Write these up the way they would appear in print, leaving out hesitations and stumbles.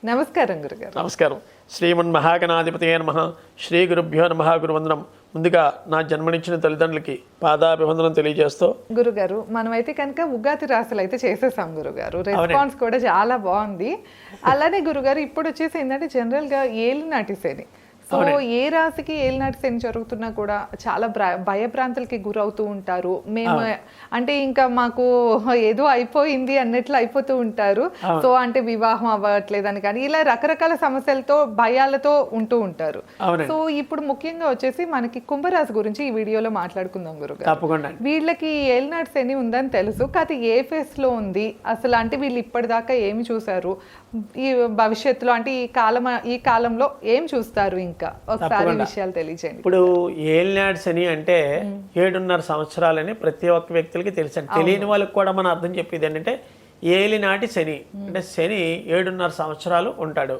నమస్కారం గురుగారు. నమస్కారం. శ్రీమన్ మహాగణాధిపతయే నమః. శ్రీ గురుభ్యో నమః. గురువందనం. ముందుగా నా జన్మనిచ్చిన తల్లిదండ్రులకి పాదాభివందనం తెలియజేస్తూ, గురుగారు మనమైతే కనుక ఉగాది రాశులు అయితే చేసేసాం గురుగారు. రెస్పాన్స్ కూడా చాలా బాగుంది. అలానే గురుగారు ఇప్పుడు వచ్చేసి ఏంటంటే జనరల్గా ఏలినాటి శని, సో ఏ రాశికి ఏలినాటి శని జరుగుతున్నా కూడా చాలా భయభ్రాంతులకి గురవుతూ ఉంటారు. మేము అంటే ఇంకా మాకు ఏదో అయిపోయింది అన్నట్లు అయిపోతూ ఉంటారు. సో అంటే వివాహం అవ్వట్లేదని కానీ ఇలా రకరకాల సమస్యలతో భయాలతో ఉంటూ ఉంటారు. సో ఇప్పుడు ముఖ్యంగా వచ్చేసి మనకి కుంభరాశి గురించి ఈ వీడియోలో మాట్లాడుకుందాం గురుగారు. వీళ్ళకి ఏలినాటి శని ఉందని తెలుసు, కాదు ఏ ఫేస్ లో ఉంది అసలు, అంటే వీళ్ళు ఇప్పటిదాకా ఏమి చూసారు, ఈ భవిష్యత్తులో అంటే ఈ కాలంలో ఏం చూస్తారు, ఇంకా ఒకసారి విషయాలు తెలియజేయండి. ఇప్పుడు ఏలినాటి శని అంటే 7.5 సంవత్సరాలని ప్రతి ఒక్క వ్యక్తులకి తెలుసు. తెలియని వాళ్ళకి కూడా మనం అర్థం చెప్పేది ఏంటంటే ఏలినాటి శని అంటే శని 7.5 సంవత్సరాలు ఉంటాడు.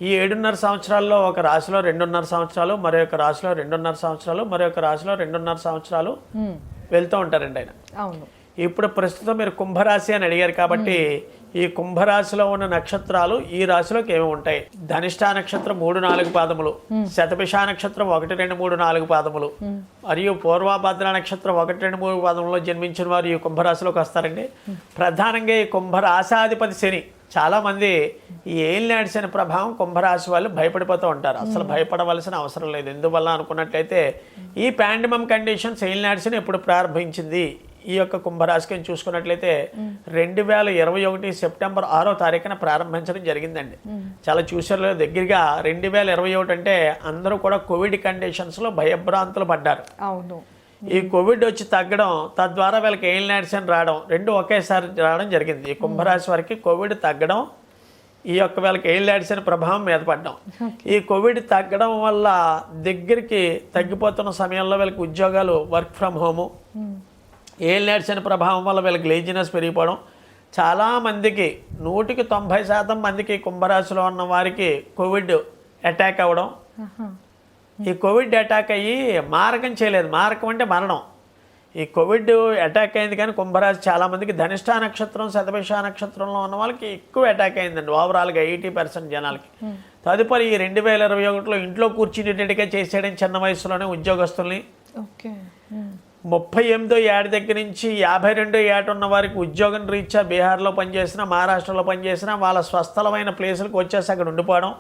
ఈ 7.5 సంవత్సరాల్లో ఒక రాశిలో 2.5 సంవత్సరాలు, మరొక రాశిలో 2.5 సంవత్సరాలు, మరొక రాశిలో 2.5 సంవత్సరాలు వెళ్తూ ఉంటారండి ఆయన. అవును. ఇప్పుడు ప్రస్తుతం మీరు కుంభరాశి అని అడిగారు కాబట్టి ఈ కుంభరాశిలో ఉన్న నక్షత్రాలు ఈ రాశిలోకి ఏమి ఉంటాయి? ధనిష్ఠా నక్షత్రం 3-4 పాదములు, శతభిష నక్షత్రం 1-2-3-4 పాదములు, మరియు పూర్వభద్ర నక్షత్రం 1-2-3 పాదములో జన్మించిన వారు ఈ కుంభరాశిలోకి వస్తారండి. ప్రధానంగా ఈ కుంభరాశాధిపతి శని, చాలా మంది ఈ ఏలినాటి శని ప్రభావం కుంభరాశి వాళ్ళు భయపడిపోతూ ఉంటారు. అసలు భయపడవలసిన అవసరం లేదు. ఎందువల్ల అనుకున్నట్లయితే ఈ పాండమిక్ కండిషన్స్ ఏలినాటి శని ఎప్పుడు ప్రారంభించింది ఈ యొక్క కుంభరాశికి చూసుకున్నట్లయితే 2021 సెప్టెంబర్ 6వ తారీఖున ప్రారంభించడం జరిగిందండి. చాలా చూసారు దగ్గరగా 2021 అంటే అందరూ కూడా కోవిడ్ కండిషన్స్లో భయభ్రాంతులు పడ్డారు. అవును. ఈ కోవిడ్ వచ్చి తగ్గడం, తద్వారా వీళ్ళకి ఏలినాటి శని రావడం, రెండు ఒకేసారి రావడం జరిగింది. ఈ కుంభరాశి వారికి కోవిడ్ తగ్గడం, ఈ యొక్క వీళ్ళకి ఏలినాటి శని ప్రభావం మీద పడ్డం. ఈ కోవిడ్ తగ్గడం వల్ల దగ్గరికి తగ్గిపోతున్న సమయంలో వీళ్ళకి ఉద్యోగాలు వర్క్ ఫ్రమ్ హోము, ఏలినాటి శని ప్రభావం వల్ల వీళ్ళకి లేజినెస్ పెరిగిపోవడం, చాలామందికి 100% మందికి కుంభరాశిలో ఉన్న వారికి కోవిడ్ అటాక్ అవ్వడం. ఈ కోవిడ్ అటాక్ అయ్యి మారకం చేయలేదు, మారకం అంటే మరణం. ఈ కోవిడ్ అటాక్ అయింది కానీ కుంభరాశి చాలామందికి ధనిష్ఠా నక్షత్రం, శతభిష నక్షత్రంలో ఉన్న వాళ్ళకి ఎక్కువ అటాక్ అయిందండి. ఓవరాల్గా 80% జనాలకి. తదుపరి ఈ 2021లో ఇంట్లో కూర్చునేటట్టుగా చేసేయడం, చిన్న వయసులోనే ఉద్యోగస్తుల్ని. 38వ ఏట దగ్గర నుంచి 52వ ఏట ఉన్న వారికి ఉద్యోగం రీత్యా బీహార్లో పనిచేసినా, మహారాష్ట్రలో పనిచేసినా వాళ్ళ స్వస్థలమైన ప్లేసులకు వచ్చేసి అక్కడ ఉండిపోవడం.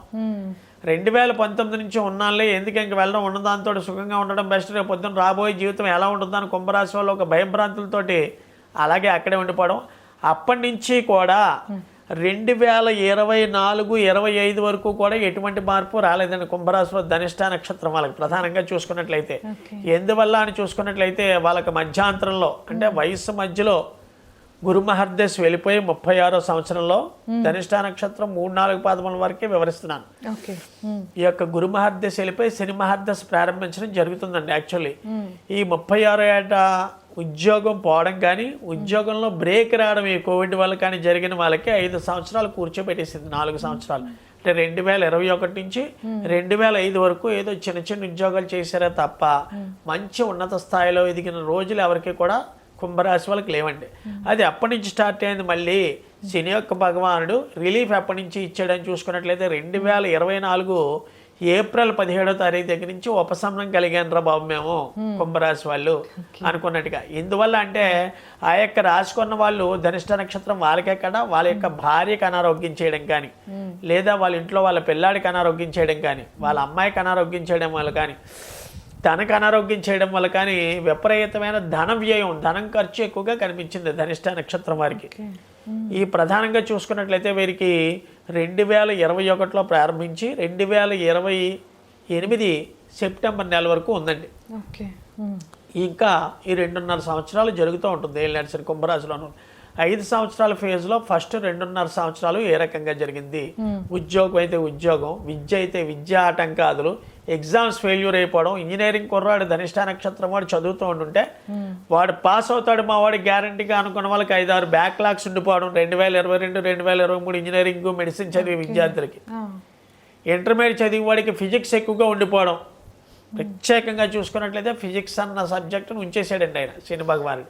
2019 నుంచి ఉన్నాళ్ళే ఎందుకు ఇంక వెళ్ళడం, ఉన్నదాంతో సుఖంగా ఉండడం బెస్ట్, రేపు పొద్దున్న రాబోయే జీవితం ఎలా ఉంటుందని కుంభరాశి వాళ్ళు ఒక భయభ్రాంతులతోటి అలాగే అక్కడే ఉండిపోవడం. అప్పటి నుంచి కూడా 2024-25 వరకు కూడా ఎటువంటి మార్పు రాలేదండి కుంభరాశిలో ధనిష్ఠా నక్షత్రం వాళ్ళకి. ప్రధానంగా చూసుకున్నట్లయితే ఎందువల్ల అని చూసుకున్నట్లయితే వాళ్ళకి మధ్యాంతరంలో అంటే వయస్సు మధ్యలో గురు మహర్దశ వెళ్ళిపోయి 36వ సంవత్సరంలో ధనిష్ఠా నక్షత్రం 3-4 పాదముల వరకే వివరిస్తున్నాను. ఈ యొక్క గురు మహర్దశ వెళ్ళిపోయి శని మహర్దశ ప్రారంభించడం జరుగుతుందండి. యాక్చువల్లీ ఈ 36వ ఏట ఉద్యోగం పోవడం కానీ, ఉద్యోగంలో బ్రేక్ రావడం ఈ కోవిడ్ వల్ల కానీ జరిగిన వాళ్ళకి 5 సంవత్సరాలు కూర్చోబెట్టేసింది. 4 సంవత్సరాలు అంటే 2021 నుంచి 2005 వరకు ఏదో చిన్న చిన్న ఉద్యోగాలు చేశారే తప్ప మంచి ఉన్నత స్థాయిలో ఎదిగిన రోజులు ఎవరికి కూడా కుంభరాశి వాళ్ళకి లేవండి. అది అప్పటి నుంచి స్టార్ట్ అయింది. మళ్ళీ శని యొక్క భగవానుడు రిలీఫ్ ఎప్పటి నుంచి ఇచ్చాడని చూసుకున్నట్లయితే 2024 ఏప్రిల్ 17వ తారీఖు దగ్గర నుంచి ఉపశమనం కలిగానరా బాబు మేము కుంభరాశి వాళ్ళు అనుకున్నట్టుగా. ఎందువల్ల అంటే ఆ యొక్క రాసుకున్న వాళ్ళు ధనిష్ఠ నక్షత్రం వాళ్ళకే కదా వాళ్ళ యొక్క భార్యకి అనారోగ్యం చేయడం కానీ, లేదా వాళ్ళ ఇంట్లో వాళ్ళ పిల్లాడికి అనారోగ్యం చేయడం కానీ, వాళ్ళ అమ్మాయికి అనారోగ్యం చేయడం వల్ల కానీ, తనకు అనారోగ్యం చేయడం వల్ల కానీ విపరీతమైన ధన వ్యయం, ధనం ఖర్చు ఎక్కువగా కనిపించింది ధనిష్ఠ నక్షత్రం వారికి. ఈ ప్రధానంగా చూసుకున్నట్లయితే వీరికి 2021లో ప్రారంభించి 2028 సెప్టెంబర్ నెల వరకు ఉందండి. ఇంకా ఈ 2.5 సంవత్సరాలు జరుగుతూ ఉంటుంది ఏలినాటి శని కుంభరాశిలోను. 5 సంవత్సరాల ఫేజ్లో ఫస్ట్ 2.5 సంవత్సరాలు ఏ రకంగా జరిగింది, ఉద్యోగం అయితే ఉద్యోగం, విద్య అయితే విద్యా ఆటంకాదులు, ఎగ్జామ్స్ ఫెయిల్యూర్ అయిపోవడం. ఇంజనీరింగ్ కుర్రాడు ధనిష్ఠా నక్షత్రం వాడు చదువుతూ ఉంటుంటే వాడు పాస్ అవుతాడు మా వాడు గ్యారంటీగా అనుకున్న వాళ్ళకి 5-6 బ్యాక్లాగ్స్ ఉండిపోవడం. 2022-2023 ఇంజనీరింగ్ మెడిసిన్ చదివే విద్యార్థులకి, ఇంటర్మీడియట్ చదివే వాడికి ఫిజిక్స్ ఎక్కువగా ఉండిపోవడం, ప్రత్యేకంగా చూసుకున్నట్లయితే ఫిజిక్స్ అన్న సబ్జెక్టును ఉంచేసాడండి ఆయన శని భగవానుడు.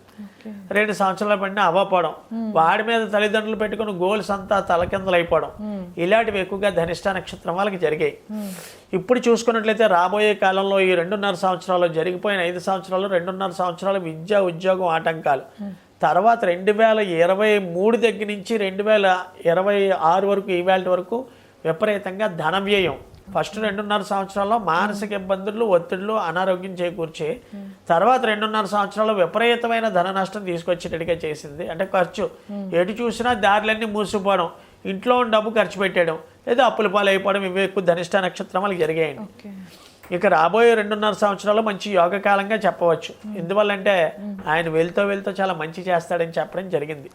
2 సంవత్సరాల పడిన అవ్వపోవడం, వాడి మీద తల్లిదండ్రులు పెట్టుకుని గోల్స్ అంతా తలకిందలైపోవడం, ఇలాంటివి ఎక్కువగా ధనిష్ట నక్షత్రం వాళ్ళకి జరిగాయి. ఇప్పుడు చూసుకున్నట్లయితే రాబోయే కాలంలో ఈ 2.5 సంవత్సరాలు జరిగిపోయిన 5 సంవత్సరాలు 2.5 సంవత్సరాలు విద్య ఉద్యోగం ఆటంకాలు, తర్వాత 2023 దగ్గర నుంచి 2026 వరకు ఈవేళ వరకు విపరీతంగా ధన వ్యయం. ఫస్ట్ 2.5 సంవత్సరాల్లో మానసిక ఇబ్బందులు, ఒత్తిళ్లు, అనారోగ్యం చేకూర్చి తర్వాత 2.5 సంవత్సరాల్లో విపరీతమైన ధన నష్టం తీసుకొచ్చేటట్టుగా చేసింది. అంటే ఖర్చు ఎటు చూసినా దారులన్నీ మూసిపోవడం, ఇంట్లో ఉన్న డబ్బు ఖర్చు పెట్టేయడం, లేదా అప్పుల పాలు అయిపోవడం, ఇవి ఎక్కువ ధనిష్ట నక్షత్రం వాళ్ళకి జరిగాయండి. ఇక రాబోయే 2.5 సంవత్సరాలు మంచి యోగకాలంగా చెప్పవచ్చు. ఎందువల్లంటే ఆయన వెళ్తూ చాలా మంచి చేస్తాడని చెప్పడం జరిగింది.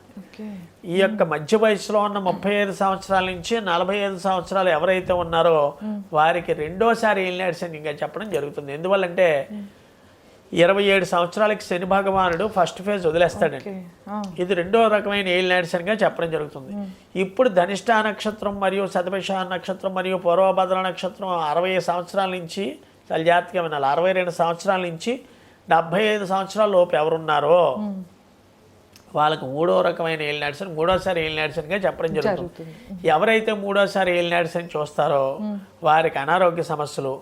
ఈ యొక్క మధ్య వయసులో ఉన్న 35 సంవత్సరాల నుంచి 45 సంవత్సరాలు ఎవరైతే ఉన్నారో వారికి రెండోసారి ఏలినాటి శనిగా చెప్పడం జరుగుతుంది. ఎందువల్లంటే 27 సంవత్సరాలకి శని భగవానుడు ఫస్ట్ ఫేజ్ వదిలేస్తాడండి. ఇది రెండో రకమైన ఏలినాటి శనిగా చెప్పడం జరుగుతుంది. ఇప్పుడు ధనిష్ట నక్షత్రం మరియు శతభిష నక్షత్రం మరియు పూర్వభద్ర నక్షత్రం 60 సంవత్సరాల నుంచి చాలా జాగ్రత్తగా వినాలి. 62 సంవత్సరాల నుంచి 75 సంవత్సరాల లోపు ఎవరున్నారో వాళ్ళకు మూడో రకమైన ఏలినాటి శని, మూడోసారి ఏలినాటి శనిగా చెప్పడం జరుగుతుంది. ఎవరైతే మూడోసారి ఏలినాటి శని చూస్తారో వారికి అనారోగ్య సమస్యలు,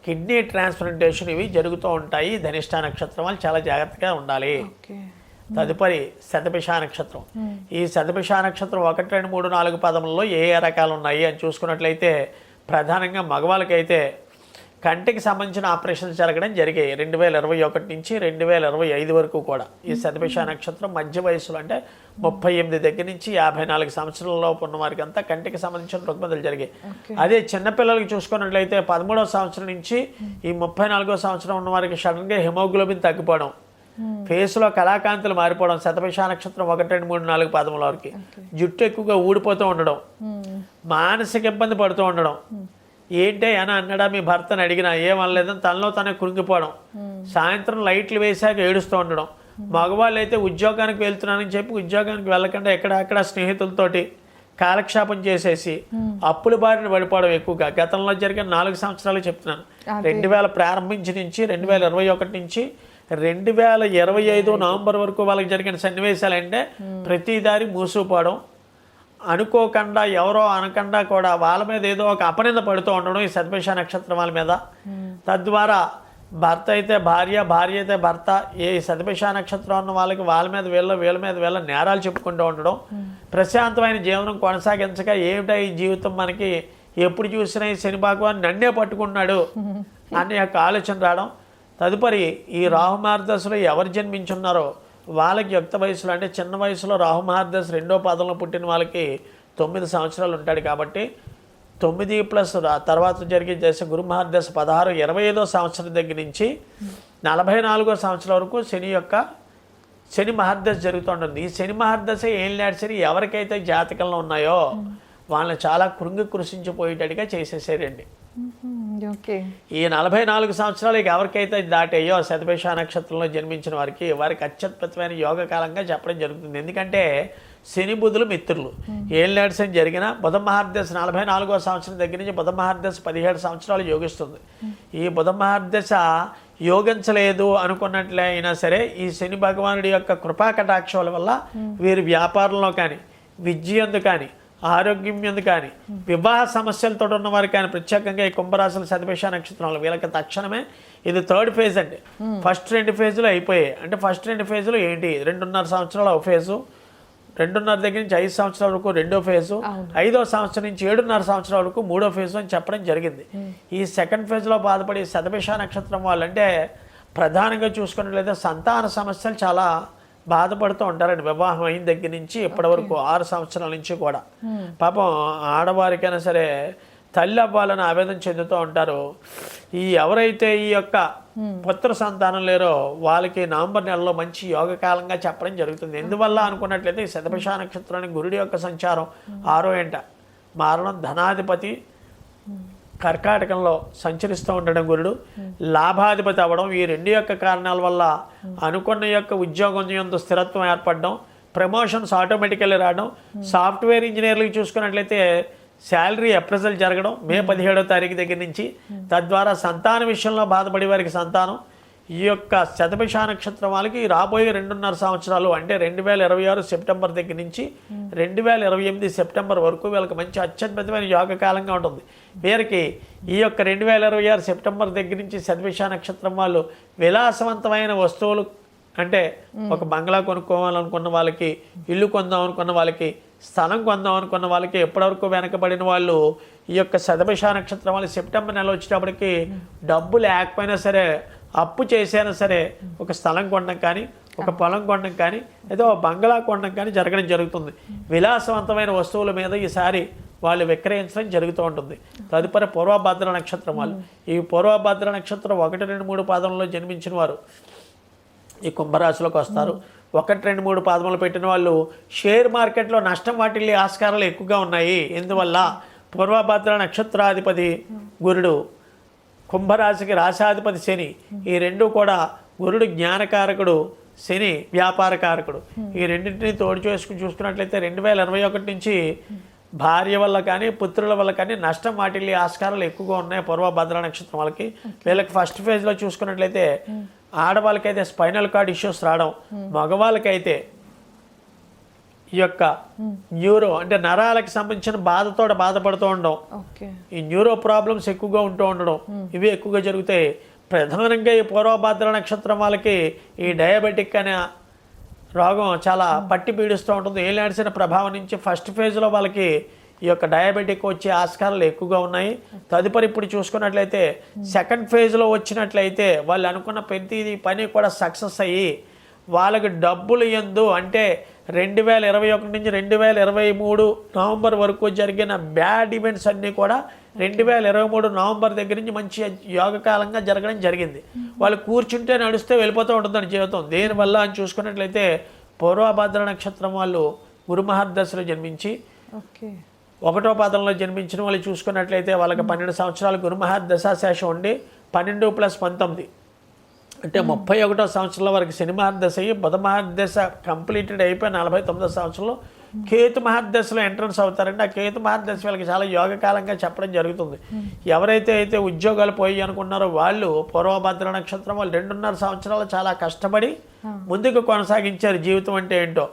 కిడ్నీ ట్రాన్స్ప్లాంటేషన్ ఇవి జరుగుతూ ఉంటాయి. ధనిష్ట నక్షత్రం వాళ్ళు చాలా జాగ్రత్తగా ఉండాలి. తదుపరి శతభిష నక్షత్రం. ఈ శతభిష నక్షత్రం 1, 2, 3, 4 పదములలో ఏ రకాలు ఉన్నాయి అని చూసుకున్నట్లయితే ప్రధానంగా మగవాళ్ళకైతే కంటికి సంబంధించిన ఆపరేషన్స్ జరగడం జరిగాయి 2021 నుంచి 2025 వరకు కూడా. ఈ శతభిష నక్షత్రం మధ్య వయసులో అంటే 38 దగ్గర నుంచి 54 సంవత్సరాల లోపు ఉన్న వారికి అంతా కంటికి సంబంధించిన రుగ్మతలు జరిగాయి. అదే చిన్నపిల్లలకి చూసుకున్నట్లయితే 13వ సంవత్సరం నుంచి ఈ 34వ సంవత్సరం ఉన్న వారికి సడన్గా హిమోగ్లోబిన్ తగ్గిపోవడం, ఫేస్లో కళాకాంతులు మారిపోవడం, శతభిష నక్షత్రం 1, 2, 3, 4 పదముల వరకు జుట్టు ఎక్కువగా ఊడిపోతూ ఉండడం, మానసిక ఇబ్బంది పడుతూ ఉండడం, ఏంటే అని అన్నాడా మీ భర్తను అడిగినా ఏమనలేదని తనలో తనే కృంగిపోవడం, సాయంత్రం లైట్లు వేసాక ఏడుస్తూ ఉండడం, మగవాళ్ళు అయితే ఉద్యోగానికి వెళ్తున్నానని చెప్పి ఉద్యోగానికి వెళ్ళకుండా ఎక్కడక్కడ స్నేహితులతోటి కాలక్షేపం చేసేసి అప్పుల బారిన పడిపోవడం ఎక్కువగా గతంలో జరిగిన 4 సంవత్సరాలు చెప్తున్నాను. 2000 ప్రారంభించి నుంచి 2021 నుంచి 2025 నవంబర్ వరకు వాళ్ళకి జరిగిన సన్నివేశాలు అంటే ప్రతి దారి మూసుకుపోవడం, అనుకోకుండా ఎవరో అనకుండా కూడా వాళ్ళ మీద ఏదో ఒక అపనింద పడుతూ ఉండడం ఈ శతభిష నక్షత్రం వాళ్ళ మీద. తద్వారా భర్త అయితే భార్య, భార్య అయితే భర్త, ఏ శతభిష నక్షత్రం ఉన్న వాళ్ళకి వాళ్ళ మీద వీళ్ళ నేరాలు చెప్పుకుంటూ ఉండడం, ప్రశాంతమైన జీవనం కొనసాగించక ఏమిటా ఈ జీవితం మనకి, ఎప్పుడు చూసినా ఈ శని భగవాన్ నన్నే పట్టుకున్నాడు అనే యొక్క ఆలోచన రావడం. తదుపరి ఈ రాహుమార్దశలో ఎవరు జన్మించున్నారో వాళ్ళకి యుక్త వయసులో అంటే చిన్న వయసులో రాహుమహార్దశ 2వ పాదంలో పుట్టిన వాళ్ళకి 9 సంవత్సరాలు ఉంటాడు కాబట్టి 9 ప్లస్ తర్వాత జరిగే దశ గురుమహార్దశ 16, 25వ సంవత్సరం దగ్గర నుంచి 44వ సంవత్సరం వరకు శని మహర్దశ జరుగుతుంటుంది. ఈ శని మహర్దశ ఏలినాటి శని ఎవరికైతే జాతకంలో ఉన్నాయో వాళ్ళని చాలా కృషించిపోయేటట్టుగా చేసేసారండి. ఈ 44 సంవత్సరాలకి ఎవరికైతే దాటాయో శతభిష నక్షత్రంలో జన్మించిన వారికి అత్యద్భుతమైన యోగ కాలంగా చెప్పడం జరుగుతుంది. ఎందుకంటే శని బుధులు మిత్రులు. ఏలినాటి శని జరిగిన బుధ మహర్దశ 44వ సంవత్సరం దగ్గర నుంచి బుధ మహర్దశ 17 సంవత్సరాలు యోగిస్తుంది. ఈ బుధ మహర్దశ యోగించలేదు అనుకున్నట్లే అయినా సరే ఈ శని భగవానుడి యొక్క కృపా కటాక్షాల వల్ల వీరి వ్యాపారంలో కానీ, విద్యందు కానీ, ఆరోగ్యం ఎందు కానీ, వివాహ సమస్యలతో ఉన్నవారు కానీ, ప్రత్యేకంగా ఈ కుంభరాశుల శతభిష నక్షత్రంలో వీళ్ళకి తక్షణమే ఇది 3rd ఫేజ్ అండి. ఫస్ట్ 2 ఫేజులు అయిపోయాయి. అంటే ఫస్ట్ 2 ఫేజులు ఏంటి, 2.5 సంవత్సరాలు ఒక ఫేజు, 2.5 దగ్గర నుంచి 5 సంవత్సరాల వరకు 2వ ఫేజు, 5వ సంవత్సరం నుంచి 7.5 సంవత్సరాల వరకు 3వ ఫేజు అని చెప్పడం జరిగింది. ఈ 2nd ఫేజ్లో బాధపడి శతభిష నక్షత్రం వాళ్ళంటే ప్రధానంగా చూసుకున్నట్లయితే సంతాన సమస్యలు చాలా బాధపడుతూ ఉంటారండి. వివాహం అయిన దగ్గర నుంచి ఇప్పటి వరకు 6 సంవత్సరాల నుంచి కూడా పాపం ఆడవారికైనా సరే తల్లి అవ్వాలని ఆవేదన చెందుతూ ఉంటారు. ఎవరైతే ఈ యొక్క పుత్ర సంతానం లేరో వాళ్ళకి నవంబర్ నెలలో మంచి యోగకాలంగా చెప్పడం జరుగుతుంది. ఎందువల్ల అనుకున్నట్లయితే ఈ శతభిష నక్షత్రానికి గురుడి యొక్క సంచారం 6వ ఇంట మారడం, ధనాధిపతి కర్కాటకంలో సంచరిస్తూ ఉండడం, గురుడు లాభాధిపతి అవ్వడం, ఈ 2 యొక్క కారణాల వల్ల అనుకున్న యొక్క ఉద్యోగం యందు స్థిరత్వం ఏర్పడడం, ప్రమోషన్స్ ఆటోమేటికల్లీ రావడం. సాఫ్ట్వేర్ ఇంజనీర్లకు చూసుకున్నట్లయితే శాలరీ అప్రైజల్ జరగడం మే 17వ తారీఖు దగ్గర నుంచి, తద్వారా సంతాన విషయంలో బాధపడే వారికి సంతానం, ఈ యొక్క శతభిష నక్షత్రం వాళ్ళకి రాబోయే 2.5 సంవత్సరాలు అంటే 2026 సెప్టెంబర్ దగ్గర నుంచి 2028 సెప్టెంబర్ వరకు వీళ్ళకి మంచి అత్యద్భుతమైన యోగ కాలంగా ఉంటుంది. వీరికి ఈ యొక్క 2026 సెప్టెంబర్ దగ్గర నుంచి శతభిష నక్షత్రం వాళ్ళు విలాసవంతమైన వస్తువులు అంటే ఒక బంగ్లా కొనుక్కోవాలనుకున్న వాళ్ళకి, ఇల్లు కొందాం అనుకున్న వాళ్ళకి, స్థలం కొందాం అనుకున్న వాళ్ళకి, ఎప్పటివరకు వెనకబడిన వాళ్ళు ఈ యొక్క శతభిష నక్షత్రం వాళ్ళు సెప్టెంబర్ నెల వచ్చేటప్పటికి డబ్బు లేకపోయినా సరే, అప్పు చేసైనా సరే ఒక స్థలం కొనడం కానీ, ఒక పొలం కొనడం కానీ, ఏదో బంగ్లా కొనడం కానీ జరగడం జరుగుతుంది. విలాసవంతమైన వస్తువుల మీద ఈసారి వాళ్ళు విక్రయించడం జరుగుతూ ఉంటుంది. తదుపరి పూర్వభద్ర నక్షత్రం వాళ్ళు, ఈ పూర్వభద్ర నక్షత్రం 1, 2, 3 పాదంలో జన్మించిన వారు ఈ కుంభరాశిలోకి వస్తారు. 1, 2, 3 పాదములు పెట్టిన వాళ్ళు షేర్ మార్కెట్లో నష్టం వాటిల్లే ఆస్కారాలు ఎక్కువగా ఉన్నాయి. ఎందువల్ల పూర్వభద్ర నక్షత్రాధిపతి గురుడు, కుంభరాశికి రాశాధిపతి శని, ఈ రెండు కూడా గురుడు జ్ఞానకారకుడు, శని వ్యాపారకారకుడు. ఈ రెండింటిని తోడు చూసుకున్నట్లయితే 2021 నుంచి భార్య వల్ల కానీ పుత్రుల వల్ల కానీ నష్టం వాటిల్లే ఆస్కారాలు ఎక్కువగా ఉన్నాయి పూర్వభద్ర నక్షత్రం వాళ్ళకి. వీళ్ళకి ఫస్ట్ ఫేజ్లో చూసుకున్నట్లయితే ఆడవాళ్ళకైతే స్పైనల్ కార్డ్ ఇష్యూస్ రావడం, మగవాళ్ళకైతే ఈ యొక్క న్యూరో అంటే నరాలకు సంబంధించిన బాధతో బాధపడుతూ ఉండడం, ఈ న్యూరో ప్రాబ్లమ్స్ ఎక్కువగా ఉంటూ ఉండడం, ఇవి ఎక్కువగా జరుగుతాయి. ప్రధానంగా ఈ పూర్వభద్ర నక్షత్రం వాళ్ళకి ఈ డయాబెటిక్ అనే రోగం చాలా పట్టి పీడిస్తూ ఉంటుంది. ఏలినాడ్సిన ప్రభావం నుంచి ఫస్ట్ ఫేజ్లో వాళ్ళకి ఈ యొక్క డయాబెటిక్ వచ్చే ఆస్కారాలు ఎక్కువగా ఉన్నాయి. తదుపరి ఇప్పుడు చూసుకున్నట్లయితే సెకండ్ ఫేజ్లో వచ్చినట్లయితే వాళ్ళు అనుకున్న ప్రతి పని కూడా సక్సెస్ అయ్యి వాళ్ళకి డబ్బులు ఎందు అంటే 2021 నుంచి 2023 నవంబర్ వరకు జరిగిన బ్యాడ్ ఈవెంట్స్ అన్నీ కూడా 2023 నవంబర్ దగ్గర నుంచి మంచి యోగకాలంగా జరగడం జరిగింది. వాళ్ళు కూర్చుంటే నడుస్తే వెళ్ళిపోతూ ఉంటుందని జీవితం. దేనివల్ల అని చూసుకున్నట్లయితే పూర్వభద్ర నక్షత్రం వాళ్ళు గురు మహర్దశలో జన్మించి 1వ పాదంలో జన్మించిన వాళ్ళు చూసుకున్నట్లయితే వాళ్ళకి 12 సంవత్సరాలు గురు మహర్దశాశేషం ఉండి 12 + 19 అంటే 31వ సంవత్సరంలో వరకు శని మహర్దశ అయ్యి బుధ మహర్దశ కంప్లీటెడ్ అయిపోయి 49వ సంవత్సరంలో కేతు మహర్దశలో ఎంట్రన్స్ అవుతారంటే ఆ కేతు మహర్దశ వాళ్ళకి చాలా యోగకాలంగా చెప్పడం జరుగుతుంది. ఎవరైతే ఉద్యోగాలు పోయి అనుకున్నారో వాళ్ళు పూర్వభద్ర నక్షత్రం వాళ్ళు 2.5 సంవత్సరాలు చాలా కష్టపడి ముందుకు కొనసాగించారు జీవితం అంటే ఏంటో.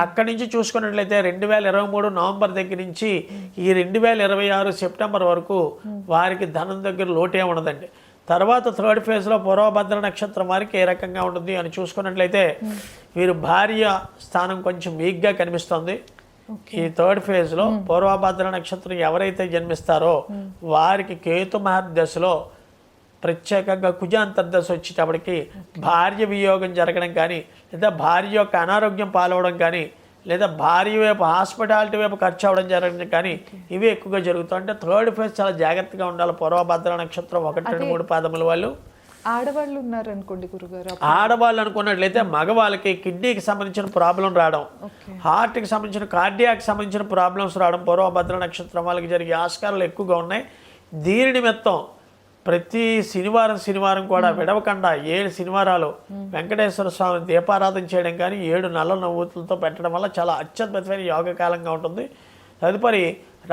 అక్కడి నుంచి చూసుకున్నట్లయితే 2023 నవంబర్ దగ్గర నుంచి ఈ 2026 సెప్టెంబర్ వరకు వారికి ధనం దగ్గర లోటే ఉండదండి. తర్వాత థర్డ్ ఫేజ్లో పూర్వభద్ర నక్షత్రం వారికి ఏ రకంగా ఉంటుంది అని చూసుకున్నట్లయితే వీరు భార్య స్థానం కొంచెం వీక్గా కనిపిస్తుంది. ఈ థర్డ్ ఫేజ్లో పూర్వభద్ర నక్షత్రం ఎవరైతే జన్మిస్తారో వారికి కేతు మహర్దశలో ప్రత్యేకంగా కుజాంతర్దశ వచ్చేటప్పటికి భార్య వియోగం జరగడం కానీ, లేదా భార్య యొక్క అనారోగ్యం పాలవడం కానీ, లేదా భార్య వైపు హాస్పిటాలిటీ వైపు ఖర్చు అవ్వడం జరగడం కానీ ఇవి ఎక్కువగా జరుగుతాయి. అంటే థర్డ్ ఫేజ్ చాలా జాగ్రత్తగా ఉండాలి. పూర్వభద్ర నక్షత్రం 1, 2, 3 పాదముల వాళ్ళు. ఆడవాళ్ళు ఉన్నారు అనుకోండి గురుగారు, ఆడవాళ్ళు అనుకున్నట్లయితే మగవాళ్ళకి కిడ్నీకి సంబంధించిన ప్రాబ్లం రావడం, హార్ట్కి సంబంధించిన కార్డియాకి సంబంధించిన ప్రాబ్లమ్స్ రావడం పూర్వభద్ర నక్షత్రం వాళ్ళకి జరిగే ఆస్కారాలు ఎక్కువగా ఉన్నాయి. దీని నిమిత్తం ప్రతి శనివారం కూడా విడవకుండా 7 శనివారాలు వెంకటేశ్వర స్వామి దీపారాధన చేయడం కానీ 7 నల్ల నవ్వుతులతో పెట్టడం వల్ల చాలా అత్యద్భుతమైన యోగకాలంగా ఉంటుంది. తదుపరి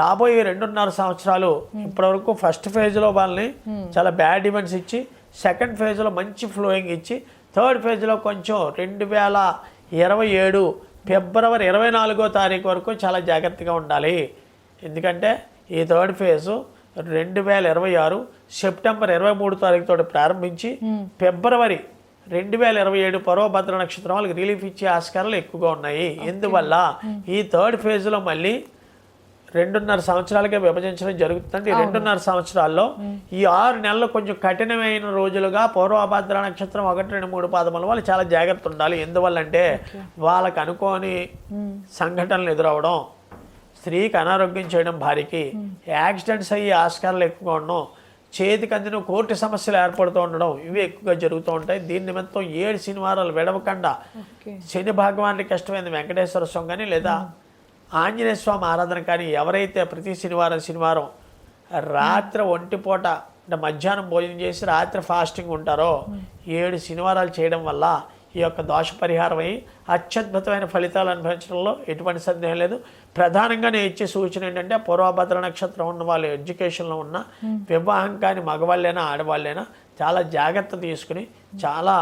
రాబోయే 2.5 సంవత్సరాలు ఇప్పటివరకు ఫస్ట్ ఫేజ్లో వాళ్ళని చాలా బ్యాడ్ ఈవెంట్స్ ఇచ్చి, సెకండ్ ఫేజ్లో మంచి ఫ్లోయింగ్ ఇచ్చి, థర్డ్ ఫేజ్లో కొంచెం 2027 ఫిబ్రవరి 24వ తారీఖు వరకు చాలా జాగ్రత్తగా ఉండాలి. ఎందుకంటే ఈ థర్డ్ ఫేజు 2026 సెప్టెంబర్ 23వ తారీఖుతో ప్రారంభించి ఫిబ్రవరి 2027 పూర్వభద్ర నక్షత్రం వాళ్ళకి రిలీఫ్ ఇచ్చే ఆస్కారాలు ఎక్కువగా ఉన్నాయి. ఎందువల్ల ఈ థర్డ్ ఫేజ్లో మళ్ళీ 2.5 సంవత్సరాలుగా విభజించడం జరుగుతుంది. 2.5 సంవత్సరాల్లో ఈ 6 నెలలు కొంచెం కఠినమైన రోజులుగా పూర్వభద్ర నక్షత్రం 1, 2, 3 పాదముల వాళ్ళు చాలా జాగ్రత్త ఉండాలి. ఎందువల్లంటే వాళ్ళకు అనుకోని సంఘటనలు ఎదురవడం, స్త్రీకి అనారోగ్యం చేయడం, భార్యకి యాక్సిడెంట్స్ అయ్యి ఆస్కారాలు ఎక్కువగా ఉండడం, చేతికి అందిన కోర్టు సమస్యలు ఏర్పడుతూ ఉండడం ఇవి ఎక్కువగా జరుగుతూ ఉంటాయి. దీని నిమిత్తం 7 శనివారాలు విడవకుండా శని భగవానికి ఇష్టమైన వెంకటేశ్వర స్వామి కానీ లేదా ఆంజనేయ స్వామి ఆరాధన కానీ ఎవరైతే ప్రతి శనివారం రాత్రి 1 పూట అంటే మధ్యాహ్నం భోజనం చేసి రాత్రి ఫాస్టింగ్ ఉంటారో 7 శనివారాలు చేయడం వల్ల ఈ యొక్క దోష పరిహారం అయ్యి అత్యద్భుతమైన ఫలితాలు అనుభవించడంలో ఎటువంటి సందేహం లేదు. ప్రధానంగా నేను ఇచ్చే సూచన ఏంటంటే పూర్వభద్ర నక్షత్రం ఉన్న వాళ్ళు ఎడ్యుకేషన్లో ఉన్న వివాహం కాని మగవాళ్ళైనా ఆడవాళ్ళైనా చాలా జాగ్రత్త తీసుకుని చాలా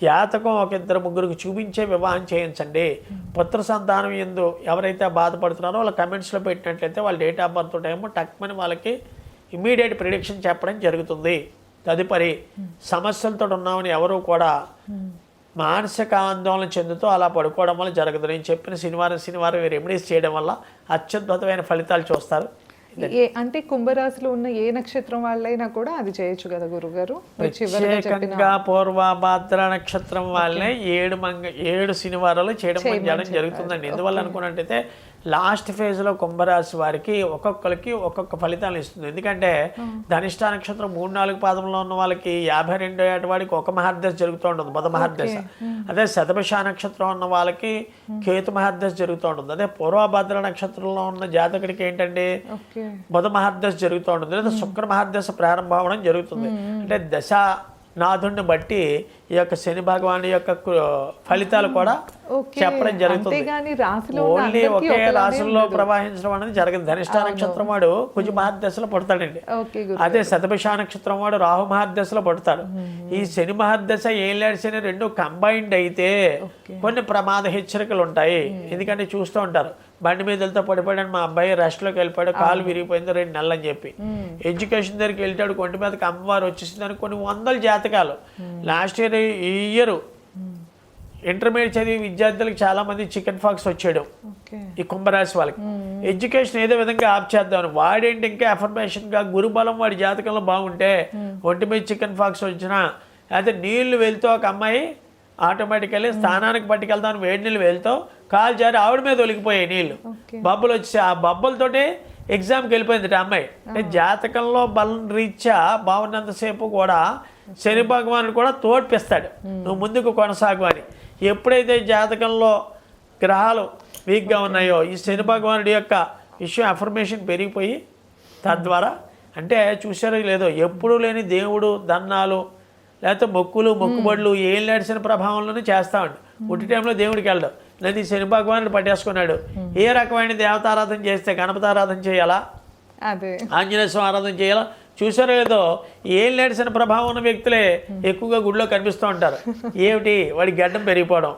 జాతకం ఒక ఇద్దరు ముగ్గురికి చూపించే వివాహం చేయించండి. పుత్ర సంతానం ఎందు ఎవరైతే బాధపడుతున్నారో వాళ్ళ కమెంట్స్లో పెట్టినట్లయితే వాళ్ళ డేట్ ఆఫ్ బర్త్ టైము టక్మని వాళ్ళకి ఇమ్మీడియట్ ప్రిడిక్షన్ చెప్పడం జరుగుతుంది. తదుపరి సమస్యలతో ఉన్నామని ఎవరు కూడా మానసిక ఆందోళన చెందుతూ అలా పడుకోవడం వల్ల జరగదు. నేను చెప్పిన శనివారం రెమెడీస్ చేయడం వల్ల అత్యద్భుతమైన ఫలితాలు చూస్తారు. అంటే కుంభరాశిలో ఉన్న ఏ నక్షత్రం వాళ్ళైనా కూడా అది చేయొచ్చు కదా గురుగారు? ప్రత్యేకంగా పూర్వభద్ర నక్షత్రం వాళ్ళే 7 శనివారాలు చేయడం జరుగుతుందండి. ఎందువల్ల అనుకున్నట్టయితే లాస్ట్ ఫేజ్లో కుంభరాశి వారికి ఒక్కొక్కరికి ఒక్కొక్క ఫలితాలు ఇస్తుంది. ఎందుకంటే ధనిష్ట నక్షత్రం 3-4 పాదంలో ఉన్న వాళ్ళకి 52వ ఏట వాడికి ఒక మహర్దశ జరుగుతూ ఉంటుంది, బుధ మహర్దశ. అదే శతభిష నక్షత్రం ఉన్న వాళ్ళకి కేతు మహర్దశ జరుగుతూ ఉంటుంది. అదే పూర్వభద్ర నక్షత్రంలో ఉన్న జాతకుడికి ఏంటంటే బుధ మహర్దశ జరుగుతూ ఉంటుంది, లేదా శుక్ర మహర్దశ ప్రారంభం అవడం జరుగుతుంది. అంటే దశ నాథుడిని బట్టి ఈ యొక్క శని భగవాన్ యొక్క ఫలితాలు కూడా చెప్పడం జరుగుతుంది. ఓన్లీ ఒకే రాశుల్లో ప్రవహించడం అనేది జరగదు. ధనిష్ట నక్షత్రం వాడు కుజ మహర్దశలో పడతాడండి. అదే శతభిష నక్షత్రం వాడు రాహు మహర్దశలో పడతాడు. ఈ శని మహర్దశ ఏళ్ళేడు శని రెండు కంబైన్డ్ అయితే కొన్ని ప్రమాద హెచ్చరికలు ఉంటాయి. ఎందుకంటే చూస్తూ ఉంటారు, బండి మీద వెళ్తే పడిపోయాడు, మా అబ్బాయి రెస్ట్లోకి వెళ్ళిపోయాడు, కాలు విరిగిపోయింది 2 నెలలు అని చెప్పి. ఎడ్యుకేషన్ దగ్గరికి వెళ్తాడు, కొంటి మీదకి అమ్మవారు వచ్చేసిందని కొన్ని వందల జాతకాలు. లాస్ట్ ఇయర్ ఇంటర్మీడియట్ చదివి విద్యార్థులకు చాలా మంది చికెన్ ఫాక్స్ వచ్చాడు ఈ కుంభరాశి వాళ్ళకి. ఎడ్యుకేషన్ ఏదో విధంగా ఆప్ చేద్దామని వాడేంటి ఇంకా అఫర్మేషన్గా గురుబలం వాడి జాతకంలో బాగుంటే ఒంటి మీద చికెన్ ఫాక్స్ వచ్చినా, అయితే నీళ్లు వెళ్తూ ఒక అమ్మాయి ఆటోమేటికల్లీ స్థానానికి పట్టుకెళ్తాను వేడి నీళ్ళు వెళ్తూ కాలు జారి ఆవిడ మీద ఒలిగిపోయాయి నీళ్ళు, బబ్బులు వచ్చి ఆ బబ్బులతోటి ఎగ్జామ్కి వెళ్ళిపోయింది ఆ అమ్మాయి. అంటే జాతకంలో బలం రీత్యా బాగున్నంతసేపు కూడా శని భగవానుడు కూడా తోడ్పిస్తాడు, నువ్వు ముందుకు కొనసాగు అని. ఎప్పుడైతే జాతకంలో గ్రహాలు వీక్గా ఉన్నాయో ఈ శని భగవానుడి యొక్క విషయం అఫర్మేషన్ పెరిగిపోయి తద్వారా అంటే చూసారో లేదో ఎప్పుడూ లేని దేవుడు దన్నాలు లేకపోతే మొక్కుబడులు ఏం నడిచిన ప్రభావంలోనే చేస్తామండి. పుట్టి టైంలో దేవుడికి వెళ్ళడం, నది శని భగవానుడు పట్టేసుకున్నాడు. ఏ రకమైన దేవతారాధన చేస్తే గణపతి ఆరాధన చేయాలా, ఆంజనేయ స్వామి ఆరాధన చేయాలా, చూసారో లేదో ఏం నడిచిన ప్రభావం ఉన్న వ్యక్తులే ఎక్కువగా గుడిలో కనిపిస్తూ ఉంటారు. ఏమిటి వాడి గడ్డం పెరిగిపోవడం,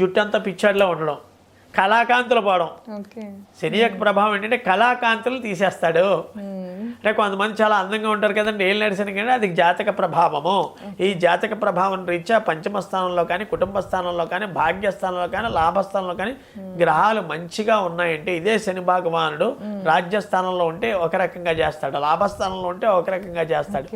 జుట్టంతా పిచ్చాడిలో ఉండడం, కళాకాంతులు పోవడం. శని యొక్క ప్రభావం ఏంటంటే కళాకాంతులు తీసేస్తాడు. అంటే కొంతమంది చాలా అందంగా ఉంటారు కదండి ఏళ్ళు నడిచిన కానీ అది జాతక ప్రభావము. ఈ జాతక ప్రభావం రీత్యా పంచమ స్థానంలో కానీ కుటుంబ స్థానంలో కానీ భాగ్యస్థానంలో కానీ లాభస్థానంలో కానీ గ్రహాలు మంచిగా ఉన్నాయంటే ఇదే శని భగవానుడు రాజ్యస్థానంలో ఉంటే ఒక రకంగా చేస్తాడు, లాభస్థానంలో ఉంటే ఒక రకంగా చేస్తాడు,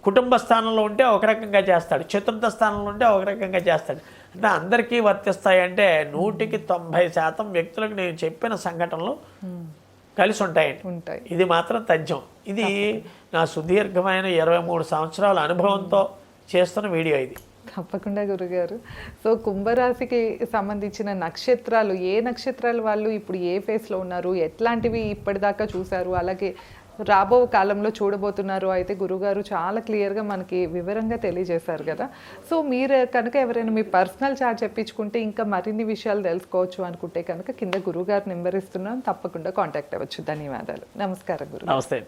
కుటుంబ స్థానంలో ఉంటే ఒక రకంగా చేస్తాడు, చతుర్థ స్థానంలో ఉంటే ఒక రకంగా చేస్తాడు. అంటే అందరికీ వర్తిస్తాయి అంటే 100% వ్యక్తులకు నేను చెప్పిన సంఘటనలు కలిసి ఉంటాయండి. ఇది మాత్రం తథ్యం. ఇది నా సుదీర్ఘమైన 23 సంవత్సరాల అనుభవంతో చేస్తున్న వీడియో ఇది. తప్పకుండా గురుగారు. సో కుంభరాశికి సంబంధించిన నక్షత్రాలు ఏ నక్షత్రాలు వాళ్ళు ఇప్పుడు ఏ ఫేస్లో ఉన్నారు, ఎట్లాంటివి ఇప్పటిదాకా చూశారు, అలాగే రాబో కాలంలో చూడబోతున్నారు అయితే గురుగారు చాలా క్లియర్గా మనకి వివరంగా తెలియజేశారు కదా. సో మీరు కనుక ఎవరైనా మీ పర్సనల్ చార్ట్ చెప్పించుకుంటే ఇంకా మరిన్ని విషయాలు తెలుసుకోవచ్చు అనుకుంటే కనుక కింద గురుగారు నెంబర్ ఇస్తున్నాం, తప్పకుండా కాంటాక్ట్ అవ్వచ్చు. ధన్యవాదాలు. నమస్కారం గురు. నమస్తే.